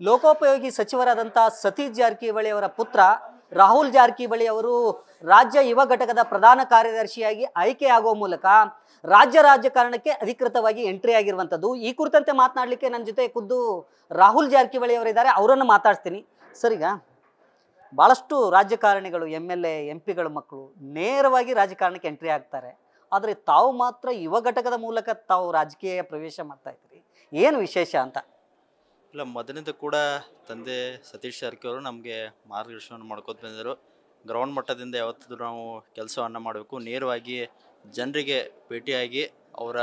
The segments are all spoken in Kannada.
ಲೋಕೋಪಯೋಗಿ ಸಚಿವರಾದಂಥ ಸತೀಶ್ ಜಾರಕಿಹೊಳಿ ಅವರ ಪುತ್ರ ರಾಹುಲ್ ಜಾರಕಿಹೊಳಿ ಅವರು ರಾಜ್ಯ ಯುವ ಘಟಕದ ಪ್ರಧಾನ ಕಾರ್ಯದರ್ಶಿಯಾಗಿ ಆಯ್ಕೆಯಾಗುವ ಮೂಲಕ ರಾಜ್ಯ ರಾಜಕಾರಣಕ್ಕೆ ಅಧಿಕೃತವಾಗಿ ಎಂಟ್ರಿ ಆಗಿರುವಂಥದ್ದು. ಈ ಕುರಿತಂತೆ ಮಾತನಾಡಲಿಕ್ಕೆ ನನ್ನ ಜೊತೆ ಖುದ್ದು ರಾಹುಲ್ ಜಾರಕಿಹೊಳಿ ಅವರಿದ್ದಾರೆ, ಅವರನ್ನು ಮಾತಾಡ್ತೀನಿ. ಸರ್, ಈಗ ಭಾಳಷ್ಟು ರಾಜಕಾರಣಿಗಳು MLA MP ಗಳ ಮಕ್ಕಳು ನೇರವಾಗಿ ರಾಜಕಾರಣಕ್ಕೆ ಎಂಟ್ರಿ ಆಗ್ತಾರೆ. ಆದರೆ ತಾವು ಮಾತ್ರ ಯುವ ಘಟಕದ ಮೂಲಕ ತಾವು ರಾಜಕೀಯ ಪ್ರವೇಶ ಮಾಡ್ತಾ ಇದ್ದೀರಿ, ಏನು ವಿಶೇಷ ಅಂತ? ಇಲ್ಲ, ಮೊದಲಿಂದ ಕೂಡ ತಂದೆ ಸತೀಶ್ ಜಾರಕಿಹೊಳಿ ನಮಗೆ ಮಾರ್ಗದರ್ಶನ ಮಾಡ್ಕೊತ ಬಂದಿದ್ದರು. ಗ್ರೌಂಡ್ ಮಟ್ಟದಿಂದ ಯಾವತ್ತೂ ನಾವು ಕೆಲಸವನ್ನು ಮಾಡಬೇಕು, ನೇರವಾಗಿ ಜನರಿಗೆ ಭೇಟಿಯಾಗಿ ಅವರ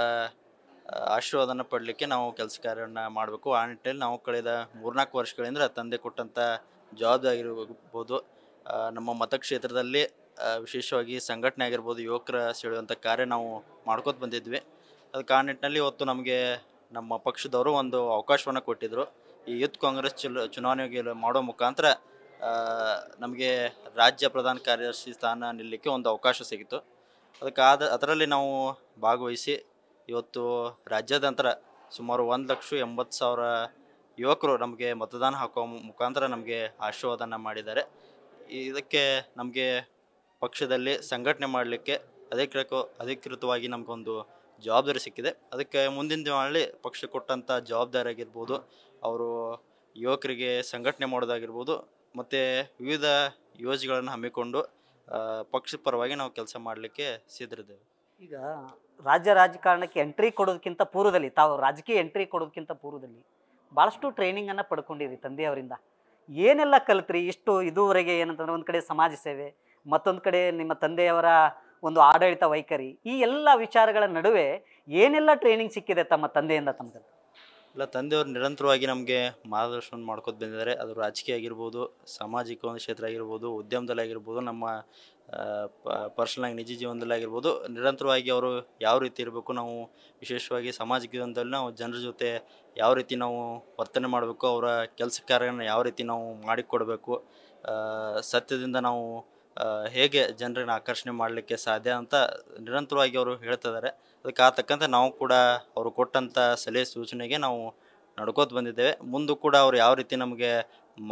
ಆಶೀರ್ವಾದನ ಪಡಲಿಕ್ಕೆ ನಾವು ಕೆಲಸ ಕಾರ್ಯವನ್ನು ಮಾಡಬೇಕು. ಆ ನಿಟ್ಟಿನಲ್ಲಿ ನಾವು ಕಳೆದ 3-4 ವರ್ಷಗಳಿಂದ ತಂದೆ ಕೊಟ್ಟಂಥ ಜವಾಬ್ದಾರಿ ಆಗಿರ್ಬೋದು, ನಮ್ಮ ಮತಕ್ಷೇತ್ರದಲ್ಲಿ ವಿಶೇಷವಾಗಿ ಸಂಘಟನೆ ಆಗಿರ್ಬೋದು, ಯುವಕರ ಸೆಳೆಯುವಂಥ ಕಾರ್ಯ ನಾವು ಮಾಡ್ಕೊತ ಬಂದಿದ್ವಿ. ಅದಕ್ಕೆ ಆ ನಿಟ್ಟಿನಲ್ಲಿ ಇವತ್ತು ನಮಗೆ ನಮ್ಮ ಪಕ್ಷದವರು ಒಂದು ಅವಕಾಶವನ್ನು ಕೊಟ್ಟಿದ್ದರು. ಈ ಯೂತ್ ಕಾಂಗ್ರೆಸ್ ಚುನಾವಣೆಗೆ ಮಾಡೋ ಮುಖಾಂತರ ನಮಗೆ ರಾಜ್ಯ ಪ್ರಧಾನ ಕಾರ್ಯದರ್ಶಿ ಸ್ಥಾನ ನಿಲ್ಲಲಿಕ್ಕೆ ಒಂದು ಅವಕಾಶ ಸಿಗಿತು. ಅದರಲ್ಲಿ ನಾವು ಭಾಗವಹಿಸಿ ಇವತ್ತು ರಾಜ್ಯಾದ್ಯಂತರ ಸುಮಾರು 1,80,000 ಯುವಕರು ನಮಗೆ ಮತದಾನ ಹಾಕುವ ಮುಖಾಂತರ ನಮಗೆ ಆಶೀರ್ವಾದನ ಮಾಡಿದ್ದಾರೆ. ಇದಕ್ಕೆ ನಮಗೆ ಪಕ್ಷದಲ್ಲಿ ಸಂಘಟನೆ ಮಾಡಲಿಕ್ಕೆ ಅಧಿಕೃತವಾಗಿ ನಮಗೊಂದು ಜವಾಬ್ದಾರಿ ಸಿಕ್ಕಿದೆ. ಅದಕ್ಕೆ ಮುಂದಿನ ದಿನಗಳಲ್ಲಿ ಪಕ್ಷ ಕೊಟ್ಟಂಥ ಜವಾಬ್ದಾರಿ ಆಗಿರ್ಬೋದು, ಅವರು ಯುವಕರಿಗೆ ಸಂಘಟನೆ ಮಾಡೋದಾಗಿರ್ಬೋದು, ಮತ್ತು ವಿವಿಧ ಯೋಜನೆಗಳನ್ನು ಹಮ್ಮಿಕೊಂಡು ಪಕ್ಷದ ಪರವಾಗಿ ನಾವು ಕೆಲಸ ಮಾಡಲಿಕ್ಕೆ ಸಿದ್ಧರಿದ್ದೇವೆ. ಈಗ ರಾಜ್ಯ ರಾಜಕಾರಣಕ್ಕೆ ಎಂಟ್ರಿ ಕೊಡೋದಕ್ಕಿಂತ ಪೂರ್ವದಲ್ಲಿ, ತಾವು ರಾಜಕೀಯ ಎಂಟ್ರಿ ಕೊಡೋದಕ್ಕಿಂತ ಪೂರ್ವದಲ್ಲಿ ಭಾಳಷ್ಟು ಟ್ರೈನಿಂಗನ್ನು ಪಡ್ಕೊಂಡಿರಿ ತಂದೆಯವರಿಂದ. ಏನೆಲ್ಲ ಕಲಿತ್ರಿ ಇದುವರೆಗೆ? ಏನಂತಂದ್ರೆ ಒಂದು ಕಡೆ ಸಮಾಜ ಸೇವೆ, ಮತ್ತೊಂದು ಕಡೆ ನಿಮ್ಮ ತಂದೆಯವರ ಒಂದು ಆಡಳಿತ ವೈಖರಿ, ಈ ಎಲ್ಲ ವಿಚಾರಗಳ ನಡುವೆ ಏನೆಲ್ಲ ಟ್ರೈನಿಂಗ್ ಸಿಕ್ಕಿದೆ ತಮ್ಮ ತಂದೆಯಿಂದ ತಮಗೆ? ಇಲ್ಲ, ತಂದೆಯವರು ನಿರಂತರವಾಗಿ ನಮಗೆ ಮಾರ್ಗದರ್ಶನ ಮಾಡ್ಕೊತ ಬಂದಿದ್ದಾರೆ. ಅದು ರಾಜಕೀಯ ಆಗಿರ್ಬೋದು, ಸಾಮಾಜಿಕ ಒಂದು ಕ್ಷೇತ್ರ ಆಗಿರ್ಬೋದು, ಉದ್ಯಮದಲ್ಲಿ ಆಗಿರ್ಬೋದು, ನಮ್ಮ ಪರ್ಸನಲಾಗಿ ನಿಜ ಜೀವನದಲ್ಲಿ ಆಗಿರ್ಬೋದು, ನಿರಂತರವಾಗಿ ಅವರು ಯಾವ ರೀತಿ ಇರಬೇಕು, ನಾವು ವಿಶೇಷವಾಗಿ ಸಾಮಾಜಿಕ ಜೀವನದಲ್ಲಿ ನಾವು ಜನರ ಜೊತೆ ಯಾವ ರೀತಿ ನಾವು ವರ್ತನೆ ಮಾಡಬೇಕು, ಅವರ ಕೆಲಸ ಕಾರ್ಯಗಳನ್ನು ಯಾವ ರೀತಿ ನಾವು ಮಾಡಿಕೊಡಬೇಕು, ಸತ್ಯದಿಂದ ನಾವು ಹೇಗೆ ಜನರನ್ನು ಆಕರ್ಷಣೆ ಮಾಡಲಿಕ್ಕೆ ಸಾಧ್ಯ ಅಂತ ನಿರಂತರವಾಗಿ ಅವರು ಹೇಳ್ತಿದ್ದಾರೆ. ಅದಕ್ಕೆ ತಕ್ಕಂತೆ ನಾವು ಕೂಡ ಅವರು ಕೊಟ್ಟಂಥ ಸಲಹೆ ಸೂಚನೆಗೆ ನಾವು ನಡ್ಕೋತ ಬಂದಿದ್ದೇವೆ. ಮುಂದೂ ಕೂಡ ಅವ್ರು ಯಾವ ರೀತಿ ನಮಗೆ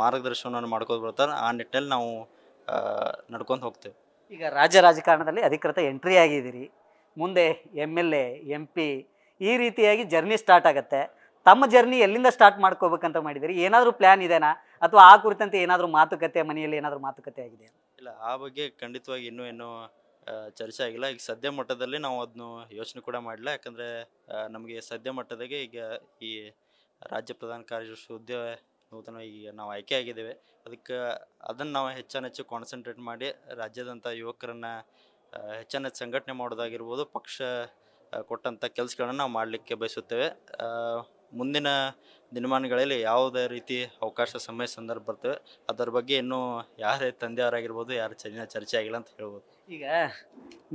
ಮಾರ್ಗದರ್ಶನವನ್ನು ಮಾಡ್ಕೋತ ಬರ್ತಾರೆ, ಆ ನಿಟ್ಟಿನಲ್ಲಿ ನಾವು ನಡ್ಕೊಂಡು ಹೋಗ್ತೇವೆ. ಈಗ ರಾಜ್ಯ ರಾಜಕಾರಣದಲ್ಲಿ ಅಧಿಕೃತ ಎಂಟ್ರಿ ಆಗಿದ್ದೀರಿ, ಮುಂದೆ MLA MP ಈ ರೀತಿಯಾಗಿ ಜರ್ನಿ ಸ್ಟಾರ್ಟ್ ಆಗುತ್ತೆ. ತಮ್ಮ ಜರ್ನಿ ಎಲ್ಲಿಂದ ಸ್ಟಾರ್ಟ್ ಮಾಡ್ಕೋಬೇಕಂತ ಮಾಡಿದ್ದೀರಿ? ಏನಾದರೂ ಪ್ಲ್ಯಾನ್ ಇದೆನಾ, ಅಥವಾ ಆ ಕುರಿತಂತೆ ಏನಾದರೂ ಮಾತುಕತೆ, ಮನೆಯಲ್ಲಿ ಏನಾದರೂ ಮಾತುಕತೆ ಆಗಿದೆ? ಇಲ್ಲ, ಆ ಬಗ್ಗೆ ಖಂಡಿತವಾಗಿ ಇನ್ನೂ ಚರ್ಚೆ ಆಗಿಲ್ಲ. ಈಗ ಸದ್ಯ ಮಟ್ಟದಲ್ಲಿ ನಾವು ಅದನ್ನು ಯೋಚನೆ ಕೂಡ ಮಾಡಿಲ್ಲ. ಯಾಕಂದರೆ ನಮಗೆ ಸದ್ಯ ಮಟ್ಟದಾಗೆ ಈಗ ಈ ರಾಜ್ಯ ಪ್ರಧಾನ ಕಾರ್ಯದರ್ಶಿ ಹುದ್ದೆ ನೂತನವಾಗಿ ಈಗ ನಾವು ಆಯ್ಕೆ ಆಗಿದ್ದೇವೆ. ಅದಕ್ಕೆ ಅದನ್ನು ನಾವು ಹೆಚ್ಚು ಕಾನ್ಸಂಟ್ರೇಟ್ ಮಾಡಿ ರಾಜ್ಯದಂಥ ಯುವಕರನ್ನು ಹೆಚ್ಚು ಸಂಘಟನೆ ಮಾಡೋದಾಗಿರ್ಬೋದು, ಪಕ್ಷ ಕೊಟ್ಟಂಥ ಕೆಲಸಗಳನ್ನು ನಾವು ಮಾಡಲಿಕ್ಕೆ ಬಯಸುತ್ತೇವೆ. ಮುಂದಿನ ದಿನಮಾನಗಳಲ್ಲಿ ಯಾವುದೇ ರೀತಿ ಅವಕಾಶ, ಸಮಯ, ಸಂದರ್ಭ ಬರ್ತವೆ, ಅದರ ಬಗ್ಗೆ ಇನ್ನೂ ಯಾರೇ ತಂದೆಯವರಾಗಿರ್ಬೋದು ಯಾರು ಚರ್ಚೆ ಆಗಿಲ್ಲ ಅಂತ ಹೇಳ್ಬೋದು. ಈಗ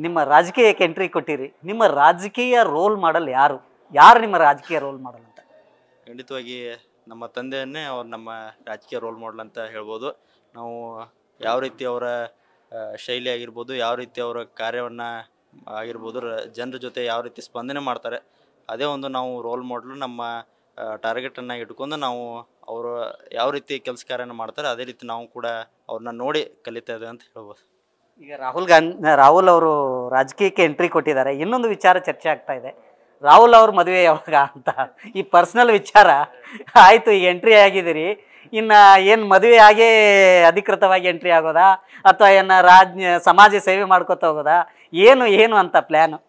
ನಿಮ್ಮ ರಾಜಕೀಯಕ್ಕೆ ಎಂಟ್ರಿ ಕೊಟ್ಟಿರಿ, ನಿಮ್ಮ ರಾಜಕೀಯ ರೋಲ್ ಮಾಡಲ್ ಯಾರು ನಿಮ್ಮ ರಾಜಕೀಯ ರೋಲ್ ಮಾಡಲ್ ಅಂತ? ಖಂಡಿತವಾಗಿ ನಮ್ಮ ತಂದೆಯನ್ನೇ ಅವ್ರು ನಮ್ಮ ರಾಜಕೀಯ ರೋಲ್ ಮಾಡಲ್ ಅಂತ ಹೇಳ್ಬೋದು. ನಾವು ಯಾವ ರೀತಿ ಅವರ ಶೈಲಿ ಆಗಿರ್ಬೋದು, ಯಾವ ರೀತಿ ಅವರ ಕಾರ್ಯವನ್ನು ಆಗಿರ್ಬೋದು, ಜನರ ಜೊತೆ ಯಾವ ರೀತಿ ಸ್ಪಂದನೆ ಮಾಡ್ತಾರೆ, ಅದೇ ಒಂದು ನಾವು ರೋಲ್ ಮಾಡಲು ನಮ್ಮ ಟಾರ್ಗೆಟನ್ನು ಇಟ್ಕೊಂಡು ನಾವು ಅವರು ಯಾವ ರೀತಿ ಕೆಲಸ ಕಾರ್ಯನ ಮಾಡ್ತಾರೆ ಅದೇ ರೀತಿ ನಾವು ಕೂಡ ಅವ್ರನ್ನ ನೋಡಿ ಕಲಿತಾ ಇದ್ದೇವೆ ಅಂತ ಹೇಳ್ಬೋದು. ಈಗ ರಾಹುಲ್ ಅವರು ರಾಜಕೀಯಕ್ಕೆ ಎಂಟ್ರಿ ಕೊಟ್ಟಿದ್ದಾರೆ. ಇನ್ನೊಂದು ವಿಚಾರ ಚರ್ಚೆ ಆಗ್ತಾ ಇದೆ, ರಾಹುಲ್ ಅವ್ರ ಮದುವೆ ಯಾವಾಗ ಅಂತ. ಈ ಪರ್ಸ್ನಲ್ ವಿಚಾರ ಆಯಿತು, ಈಗ ಎಂಟ್ರಿ ಆಗಿದ್ದೀರಿ, ಇನ್ನು ಏನು ಮದುವೆ ಆಗೇ ಅಧಿಕೃತವಾಗಿ ಎಂಟ್ರಿ ಆಗೋದಾ, ಅಥವಾ ಏನು ಸಮಾಜ ಸೇವೆ ಮಾಡ್ಕೊತ ಹೋಗೋದಾ, ಏನು ಅಂತ ಪ್ಲ್ಯಾನು?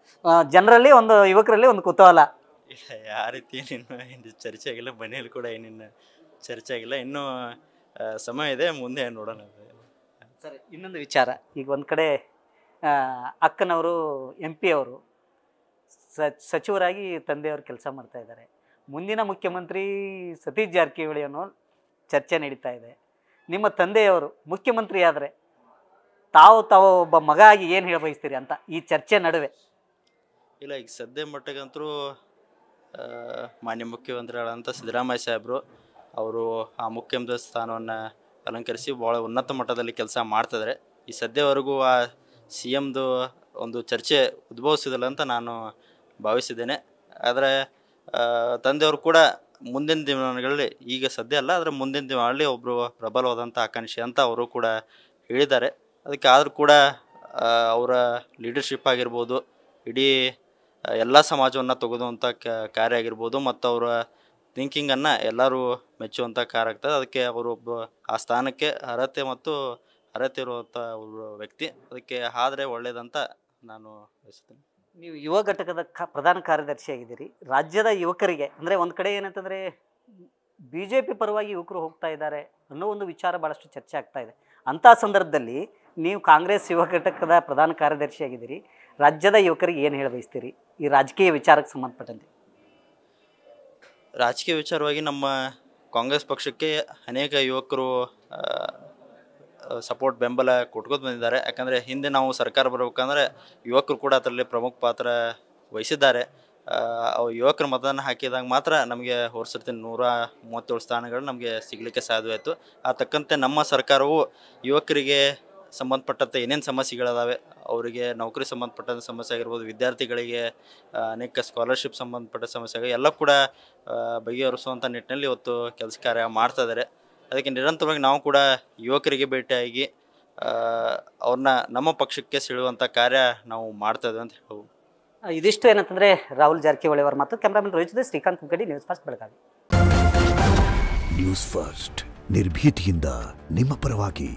ಜನರಲ್ಲಿ, ಒಂದು ಯುವಕರಲ್ಲಿ ಒಂದು ಕುತೂಹಲ. ಇಲ್ಲ, ಯಾವ ರೀತಿ ಇನ್ನು ಚರ್ಚೆ ಆಗಿಲ್ಲ, ಮನೆಯಲ್ಲಿ ಕೂಡ ಏನಿನ್ನು ಚರ್ಚೆ ಆಗಿಲ್ಲ, ಇನ್ನೂ ಸಮಯ ಇದೆ, ಮುಂದೆ ನೋಡೋಣ. ಸರಿ, ಇನ್ನೊಂದು ವಿಚಾರ, ಈಗ ಒಂದು ಕಡೆ ಅಕ್ಕನವರು MP ಅವರು ಸಚಿವರಾಗಿ ತಂದೆಯವರು ಕೆಲಸ ಮಾಡ್ತಾ ಇದ್ದಾರೆ. ಮುಂದಿನ ಮುಖ್ಯಮಂತ್ರಿ ಸತೀಶ್ ಜಾರಕಿಹೊಳಿ ಅನ್ನೋ ಚರ್ಚೆ ನಡೀತಾ ಇದೆ. ನಿಮ್ಮ ತಂದೆಯವರು ಮುಖ್ಯಮಂತ್ರಿ ಆದರೆ ತಾವು ಒಬ್ಬ ಮಗ ಆಗಿ ಏನು ಹೇಳ ಬಯಸ್ತೀರಿ ಅಂತ ಈ ಚರ್ಚೆ ನಡುವೆ? ಇಲ್ಲ, ಈಗ ಸದ್ಯ ಮಟ್ಟಿಗಂತರೂ ಮಾನ್ಯ ಮುಖ್ಯಮಂತ್ರಿಗಳಂತ ಸಿದ್ದರಾಮಯ್ಯ ಸಾಹೇಬರು ಅವರು ಆ ಮುಖ್ಯಮಂತ್ರಿ ಸ್ಥಾನವನ್ನು ಅಲಂಕರಿಸಿ ಭಾಳ ಉನ್ನತ ಮಟ್ಟದಲ್ಲಿ ಕೆಲಸ ಮಾಡ್ತಿದ್ದಾರೆ. ಈ ಸದ್ಯವರೆಗೂ ಆ CMದು ಒಂದು ಚರ್ಚೆ ಉದ್ಭವಿಸಿದಿಲ್ಲ ಅಂತ ನಾನು ಭಾವಿಸಿದ್ದೇನೆ. ಆದರೆ ತಂದೆಯವರು ಕೂಡ ಮುಂದಿನ ದಿನಗಳಲ್ಲಿ, ಈಗ ಸದ್ಯ ಅಲ್ಲ, ಆದರೆ ಮುಂದಿನ ದಿನಗಳಲ್ಲಿ ಒಬ್ಬರು ಪ್ರಬಲವಾದಂಥ ಆಕಾಂಕ್ಷಿ ಅಂತ ಅವರು ಕೂಡ ಹೇಳಿದ್ದಾರೆ. ಅದಕ್ಕೆ ಆದರೂ ಕೂಡ ಅವರ ಲೀಡರ್ಶಿಪ್ ಆಗಿರ್ಬೋದು, ಇಡೀ ಎಲ್ಲ ಸಮಾಜವನ್ನು ತೆಗೆದುವಂಥ ಕಾರ್ಯ ಆಗಿರ್ಬೋದು, ಮತ್ತು ಅವರ ಥಿಂಕಿಂಗನ್ನು ಎಲ್ಲರೂ ಮೆಚ್ಚುವಂಥ ಕಾರ್ಯ ಆಗ್ತದೆ. ಅದಕ್ಕೆ ಅವರೊಬ್ಬ ಆ ಸ್ಥಾನಕ್ಕೆ ಅರ್ಹತೆ ಇರುವಂಥ ಒಬ್ಬರು ವ್ಯಕ್ತಿ. ಅದಕ್ಕೆ ಆದರೆ ಒಳ್ಳೆಯದಂತ ನಾನು ಬಯಸ್ತೀನಿ. ನೀವು ಯುವ ಘಟಕದ ಪ್ರಧಾನ ಕಾರ್ಯದರ್ಶಿಯಾಗಿದ್ದೀರಿ. ರಾಜ್ಯದ ಯುವಕರಿಗೆ ಅಂದರೆ ಒಂದು ಕಡೆ ಏನಂತಂದರೆ BJP ಪರವಾಗಿ ಯುವಕರು ಹೋಗ್ತಾ ಇದ್ದಾರೆ ಅನ್ನೋ ಒಂದು ವಿಚಾರ ಭಾಳಷ್ಟು ಚರ್ಚೆ ಆಗ್ತಾ ಇದೆ. ಅಂಥ ಸಂದರ್ಭದಲ್ಲಿ ನೀವು ಕಾಂಗ್ರೆಸ್ ಯುವ ಘಟಕದ ಪ್ರಧಾನ ಕಾರ್ಯದರ್ಶಿಯಾಗಿದ್ದೀರಿ. ರಾಜ್ಯದ ಯುವಕರಿಗೆ ಏನು ಹೇಳ ಬಯಸ್ತೀರಿ ಈ ರಾಜಕೀಯ ವಿಚಾರಕ್ಕೆ ಸಂಬಂಧಪಟ್ಟಂತೆ? ರಾಜಕೀಯ ವಿಚಾರವಾಗಿ ನಮ್ಮ ಕಾಂಗ್ರೆಸ್ ಪಕ್ಷಕ್ಕೆ ಅನೇಕ ಯುವಕರು ಸಪೋರ್ಟ್ ಬೆಂಬಲ ಕೊಟ್ಕೋತ ಬಂದಿದ್ದಾರೆ. ಯಾಕಂದರೆ ಹಿಂದೆ ನಾವು ಸರ್ಕಾರ ಬರಬೇಕಂದ್ರೆ ಯುವಕರು ಕೂಡ ಅದರಲ್ಲಿ ಪ್ರಮುಖ ಪಾತ್ರ ವಹಿಸಿದ್ದಾರೆ. ಯುವಕರು ಮತದಾನ ಹಾಕಿದಾಗ ಮಾತ್ರ ನಮಗೆ ಹೊರಸರ್ತಿ 137 ಸ್ಥಾನಗಳು ನಮಗೆ ಸಿಗಲಿಕ್ಕೆ ಸಾಧ್ಯವಾಯಿತು. ಆ ತಕ್ಕಂತೆ ನಮ್ಮ ಸರ್ಕಾರವು ಯುವಕರಿಗೆ ಸಂಬಂಧಪಟ್ಟಂತೆ ಏನೇನು ಸಮಸ್ಯೆಗಳಿದಾವೆ, ಅವರಿಗೆ ನೌಕರಿ ಸಂಬಂಧಪಟ್ಟಂಥ ಸಮಸ್ಯೆ ಆಗಿರ್ಬೋದು, ವಿದ್ಯಾರ್ಥಿಗಳಿಗೆ ಅನೇಕ ಸ್ಕಾಲರ್ಶಿಪ್ ಸಂಬಂಧಪಟ್ಟ ಸಮಸ್ಯೆ ಎಲ್ಲ ಕೂಡ ಬಗೆಹರಿಸುವಂಥ ನಿಟ್ಟಿನಲ್ಲಿ ಇವತ್ತು ಕೆಲಸ ಕಾರ್ಯ ಮಾಡ್ತಾ ಇದ್ದಾರೆ. ಅದಕ್ಕೆ ನಿರಂತರವಾಗಿ ನಾವು ಕೂಡ ಯುವಕರಿಗೆ ಭೇಟಿಯಾಗಿ ಅವ್ರನ್ನ ನಮ್ಮ ಪಕ್ಷಕ್ಕೆ ಸೆಳೆಯುವಂಥ ಕಾರ್ಯ ನಾವು ಮಾಡ್ತಾ ಇದ್ದೇವೆ ಅಂತ ಹೇಳ್ಬೋದು. ಇದಿಷ್ಟು ಏನಂತಂದರೆ ರಾಹುಲ್ ಜಾರಕಿಹೊಳಿ ಅವರ ಮಾತು. ಕ್ಯಾಮ್ರಾಮನ್ ರೋಹಿತ್ ಜೊತೆ Srikanth Kukkadi, news first Belagavi. News first ನಿರ್ಭೀತಿಯಿಂದ ನಿಮ್ಮ ಪರವಾಗಿ.